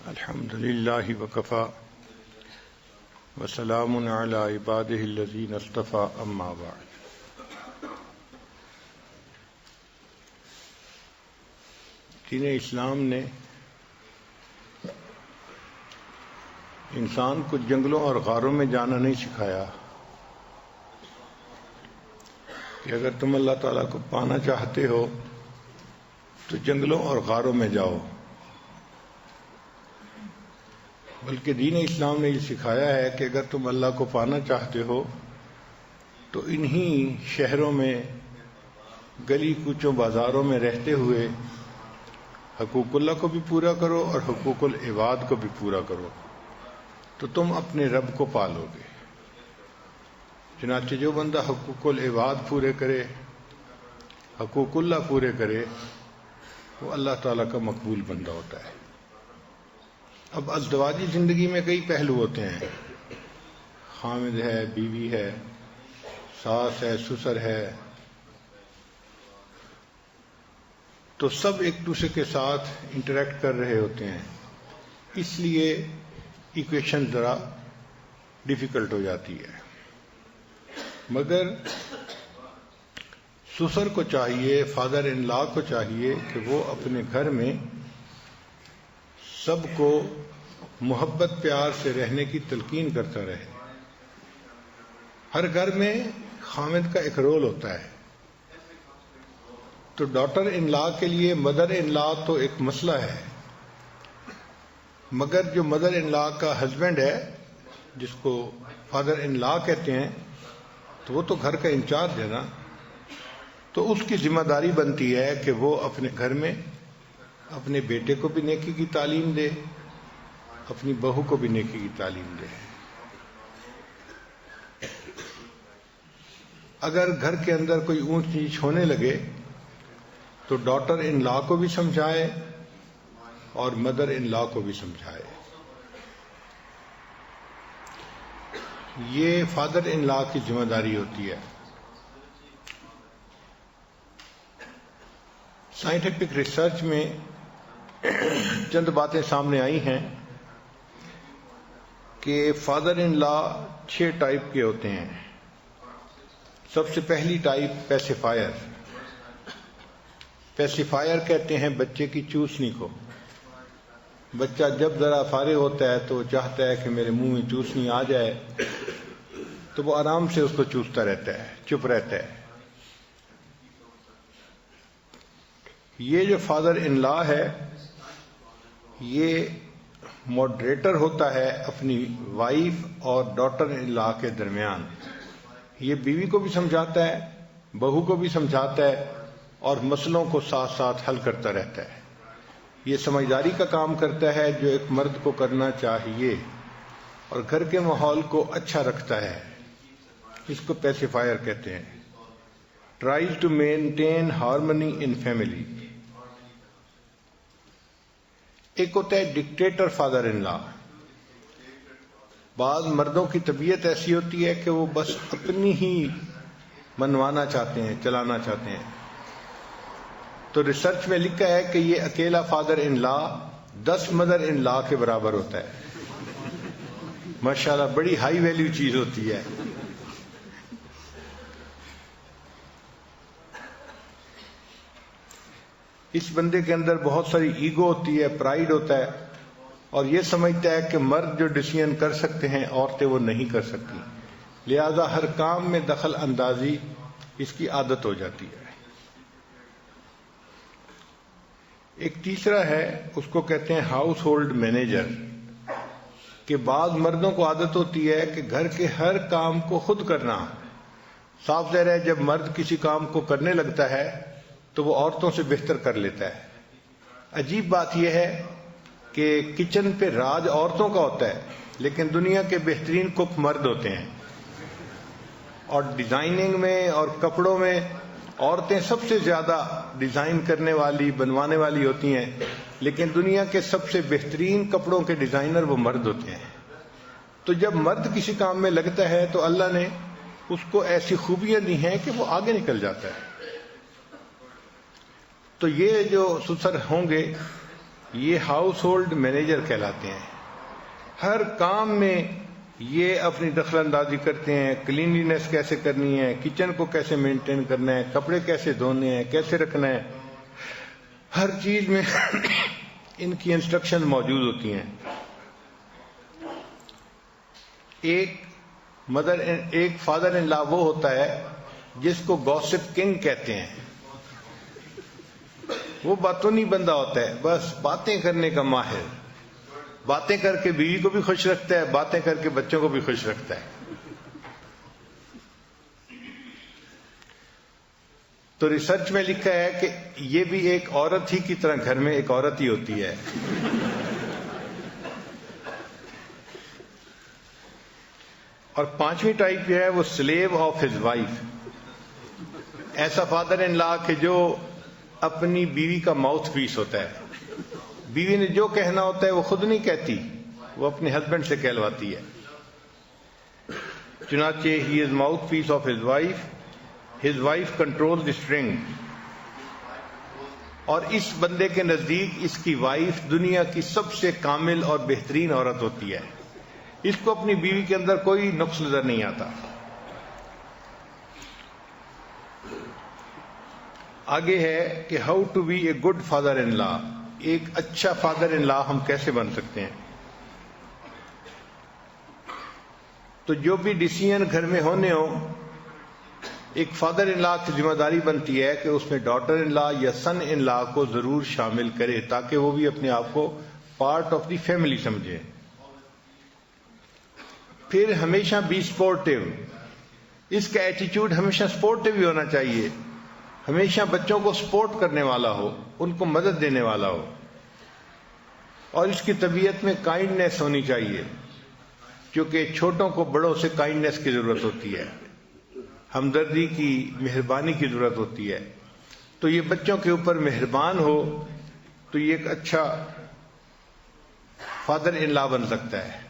الحمد للہ وکفا وسلام علی عبادہ الذین اصطفی اما بعد۔ دین اسلام نے انسان کو جنگلوں اور غاروں میں جانا نہیں سکھایا کہ اگر تم اللہ تعالیٰ کو پانا چاہتے ہو تو جنگلوں اور غاروں میں جاؤ، بلکہ دین اسلام نے یہ سکھایا ہے کہ اگر تم اللہ کو پانا چاہتے ہو تو انہی شہروں میں گلی کوچوں بازاروں میں رہتے ہوئے حقوق اللہ کو بھی پورا کرو اور حقوق العباد کو بھی پورا کرو، تو تم اپنے رب کو پالو گے۔ چنانچہ جو بندہ حقوق العباد پورے کرے، حقوق اللہ پورے کرے، وہ اللہ تعالیٰ کا مقبول بندہ ہوتا ہے۔ اب ازدواجی زندگی میں کئی پہلو ہوتے ہیں، خامد ہے، بیوی ہے، ساس ہے، سسر ہے، تو سب ایک دوسرے کے ساتھ انٹریکٹ کر رہے ہوتے ہیں، اس لیے ایکویشن ذرا ڈیفیکلٹ ہو جاتی ہے۔ مگر سسر کو چاہیے، فادر ان لا کو چاہیے کہ وہ اپنے گھر میں سب کو محبت پیار سے رہنے کی تلقین کرتا رہے۔ ہر گھر میں خامد کا ایک رول ہوتا ہے، تو ڈاٹر ان لا کے لیے مدر ان لا تو ایک مسئلہ ہے، مگر جو مدر ان لا کا ہسبینڈ ہے، جس کو فادر ان لا کہتے ہیں، تو وہ تو گھر کا انچارج ہے نا، تو اس کی ذمہ داری بنتی ہے کہ وہ اپنے گھر میں اپنے بیٹے کو بھی نیکی کی تعلیم دے، اپنی بہو کو بھی نیکی کی تعلیم دے۔ اگر گھر کے اندر کوئی اونچ نیچ ہونے لگے تو ڈاٹر ان لا کو بھی سمجھائے اور مدر ان لا کو بھی سمجھائے۔ یہ فادر ان لا کی ذمہ داری ہوتی ہے۔ سائنٹیفک ریسرچ میں چند باتیں سامنے آئی ہیں کہ فادر ان لا 6 ٹائپ کے ہوتے ہیں۔ سب سے پہلی ٹائپ پیسیفائر۔ پیسیفائر کہتے ہیں بچے کی چوسنی کو۔ بچہ جب ذرا فارغ ہوتا ہے تو وہ چاہتا ہے کہ میرے منہ میں چوسنی آ جائے، تو وہ آرام سے اس کو چوستا رہتا ہے، چپ رہتا ہے۔ یہ جو فادر ان لا ہے، یہ ماڈریٹر ہوتا ہے اپنی وائف اور ڈاٹر ان لا کے درمیان۔ یہ بیوی کو بھی سمجھاتا ہے، بہو کو بھی سمجھاتا ہے، اور مسئلوں کو ساتھ ساتھ حل کرتا رہتا ہے۔ یہ سمجھداری کا کام کرتا ہے جو ایک مرد کو کرنا چاہیے، اور گھر کے ماحول کو اچھا رکھتا ہے۔ اس کو پیسیفائر کہتے ہیں۔ Tries to maintain harmony in family. ایک ہوتا ہے ڈکٹیٹر فادر ان لا۔ بعض مردوں کی طبیعت ایسی ہوتی ہے کہ وہ بس اپنی ہی منوانا چاہتے ہیں، چلانا چاہتے ہیں۔ تو ریسرچ میں لکھا ہے کہ یہ اکیلا فادر ان لا 10 مدر ان لا کے برابر ہوتا ہے۔ ماشاءاللہ بڑی ہائی ویلیو چیز ہوتی ہے۔ اس بندے کے اندر بہت ساری ایگو ہوتی ہے، پرائیڈ ہوتا ہے، اور یہ سمجھتا ہے کہ مرد جو ڈیسیژن کر سکتے ہیں عورتیں وہ نہیں کر سکتی، لہذا ہر کام میں دخل اندازی اس کی عادت ہو جاتی ہے۔ ایک تیسرا ہے، اس کو کہتے ہیں ہاؤس ہولڈ مینیجر، کہ بعض مردوں کو عادت ہوتی ہے کہ گھر کے ہر کام کو خود کرنا۔ صاف ظاہر ہے جب مرد کسی کام کو کرنے لگتا ہے تو وہ عورتوں سے بہتر کر لیتا ہے۔ عجیب بات یہ ہے کہ کچن پہ راج عورتوں کا ہوتا ہے، لیکن دنیا کے بہترین کک مرد ہوتے ہیں، اور ڈیزائننگ میں اور کپڑوں میں عورتیں سب سے زیادہ ڈیزائن کرنے والی، بنوانے والی ہوتی ہیں، لیکن دنیا کے سب سے بہترین کپڑوں کے ڈیزائنر وہ مرد ہوتے ہیں۔ تو جب مرد کسی کام میں لگتا ہے تو اللہ نے اس کو ایسی خوبیاں دی ہیں کہ وہ آگے نکل جاتا ہے۔ تو یہ جو سسر ہوں گے یہ ہاؤس ہولڈ مینیجر کہلاتے ہیں. ہر کام میں یہ اپنی دخل اندازی کرتے ہیں. کلینلینس کیسے کرنی ہے، کچن کو کیسے مینٹین کرنا ہے، کپڑے کیسے دھونے ہیں، کیسے رکھنا ہے، ہر چیز میں ان کی انسٹرکشن موجود ہوتی ہیں. ایک فادر ان لا وہ ہوتا ہے جس کو گوسپ کنگ کہتے ہیں. وہ باتونی بندہ ہوتا ہے، بس باتیں کرنے کا ماہر. باتیں کر کے بیوی کو بھی خوش رکھتا ہے، باتیں کر کے بچوں کو بھی خوش رکھتا ہے. تو ریسرچ میں لکھا ہے کہ یہ بھی ایک عورت ہی کی طرح گھر میں ایک عورت ہی ہوتی ہے. اور پانچویں ٹائپ جو ہے وہ سلیو آف ہز وائف. ایسا فادر ان لا کہ جو اپنی بیوی کا ماؤتھ پیس ہوتا ہے. بیوی نے جو کہنا ہوتا ہے وہ خود نہیں کہتی، وہ اپنے ہسبینڈ سے کہلواتی ہے. چنانچہ he is mouthpiece of his wife, his wife control the string. اور اس بندے کے نزدیک اس کی وائف دنیا کی سب سے کامل اور بہترین عورت ہوتی ہے. اس کو اپنی بیوی کے اندر کوئی نقص نظر نہیں آتا. آگے ہے کہ how to be a good father in law. ایک اچھا فادر ان لا ہم کیسے بن سکتے ہیں؟ تو جو بھی ڈیسیژن گھر میں ہونے ہو، ایک فادر ان لا کی ذمہ داری بنتی ہے کہ اس میں ڈاٹر ان لا یا سن ان لا کو ضرور شامل کرے، تاکہ وہ بھی اپنے آپ کو پارٹ آف دی فیملی سمجھے. پھر ہمیشہ بی سپورٹیو. اس کا ایٹیچیوڈ ہمیشہ سپورٹیو ہی ہونا چاہیے. ہمیشہ بچوں کو سپورٹ کرنے والا ہو، ان کو مدد دینے والا ہو. اور اس کی طبیعت میں کائنڈنیس ہونی چاہیے، کیونکہ چھوٹوں کو بڑوں سے کائنڈنیس کی ضرورت ہوتی ہے، ہمدردی کی، مہربانی کی ضرورت ہوتی ہے. تو یہ بچوں کے اوپر مہربان ہو تو یہ ایک اچھا فادر ان لا بن سکتا ہے.